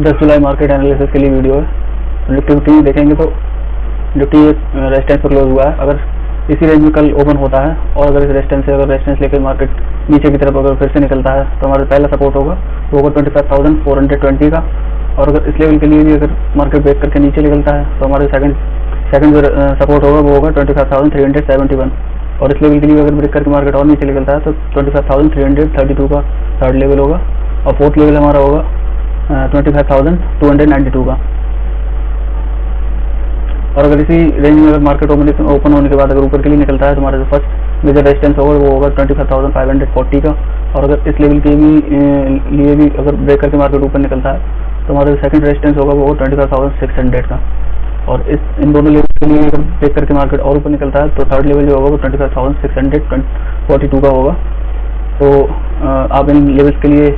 10 जुलाई market analysis के लिए video है। निफ्टी 15 देखेंगे तो निफ्टी रेजिस्टेंस पर क्लोज हुआ है। अगर इसी रेंज में कल ओपन होता है और अगर इस रेजिस्टेंस से अगर रेजिस्टेंस लेकर मार्केट नीचे की तरफ अगर फिर से निकलता है तो हमारा पहला सपोर्ट होगा वो होगा 25,420 का। और अगर इस लेवल के लिए भी अगर मार्केट ब्रेक करके नीचे निकलता है तो हमारे सेकंड जो सपोर्ट होगा वो होगा 25,371। और इस लेवल के लिए अगर ब्रेक करके मार्केट और नीचे निकलता है तो 25,332 का थर्ड लेवल होगा। और फोर्थ लेवल हमारा होगा 25,292 का। और अगर इसी रेंज में अगर मार्केट ओपन होने के बाद अगर ऊपर के लिए निकलता है तो हमारा जो फर्स्ट मेजर रेजिस्टेंस होगा वो होगा 25,540 का। और अगर इस लेवल के लिए भी अगर ब्रेक करके मार्केट ऊपर निकलता है तो हमारा जो सेकंड रेजिस्टेंस होगा वो 25,600 का। और इन दोनों लेवल के लिए अगर ब्रेक करके मार्केट और ऊपर निकलता है तो थर्ड लेवल जो होगा वो 25,642 का होगा। तो आप इन लेवल्स के लिए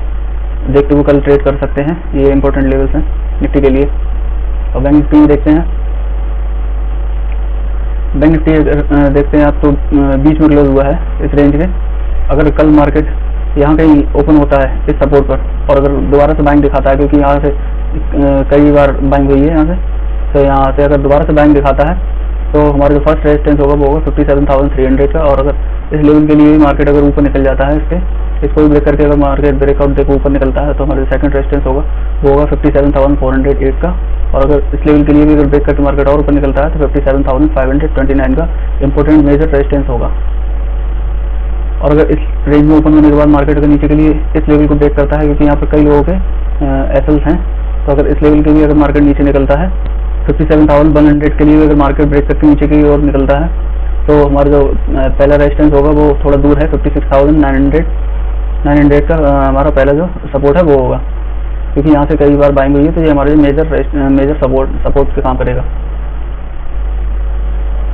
देखते हुए कल ट्रेड कर सकते हैं। ये इंपॉर्टेंट लेवल्स हैं निफ्टी के लिए। और बैंक निफ्टी में देखते हैं, बैंक निफ्टी देखते हैं आप तो बीच में क्लोज हुआ है इस रेंज के। अगर कल मार्केट यहाँ कहीं ओपन होता है इस सपोर्ट पर और अगर दोबारा से बाइंग दिखाता है, क्योंकि यहाँ से कई बार बाइंग हुई है यहाँ से, तो यहाँ से अगर दोबारा से बाइंग दिखाता है तो हमारा जो फर्स्ट रेजिस्टेंस होगा वो होगा 57,300 का। और अगर इस लेवल के लिए मार्केट अगर ऊपर निकल जाता है इसको भी ब्रेक करके अगर मार्केट ब्रेकआउट देकर ऊपर निकलता है तो हमारा सेकंड रेजिस्टेंस होगा वो होगा 57,408 का। और अगर इस लेवल के लिए भी अगर ब्रेक करके मार्केट और ऊपर निकलता है तो 57,529 का इंपोर्टेंट मेजर रेजिस्टेंस होगा। और अगर इस रेंज में ओपन होने के बाद मार्केट अगर नीचे के लिए इस लेवल को ब्रेक करता है, क्योंकि यहाँ पर कई लोगों के एसएल्स हैं, तो अगर इस लेवल के लिए अगर मार्केट नीचे निकलता है 57,100 के लिए अगर मार्केट ब्रेक करके नीचे की ओर निकलता है तो हमारा जो पहला रेजिस्टेंस होगा वो थोड़ा दूर है 56,900 का हमारा पहला जो सपोर्ट है वो होगा, क्योंकि यहाँ से कई बार बाइंग हुई है तो ये हमारे मेजर सपोर्ट के काम करेगा।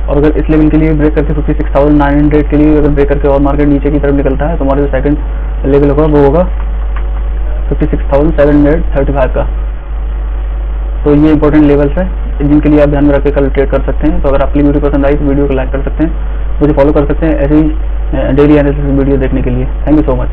और अगर इस लेवल के लिए ब्रेक करके 56,900 के लिए अगर ब्रेक करके और मार्केट नीचे की तरफ निकलता है तो हमारा जो सेकंड लेवल होगा वो होगा 56,735 का। तो ये इंपॉर्टेंट लेवल्स है जिनके लिए आप ध्यान में रख के कल ट्रेड कर सकते हैं। तो अगर आपकी वीडियो पसंद आई तो वीडियो को लाइक कर सकते हैं, मुझे फॉलो कर सकते हैं ऐसे ही डेली एनालिसिस वीडियो देखने के लिए। Thank you so much.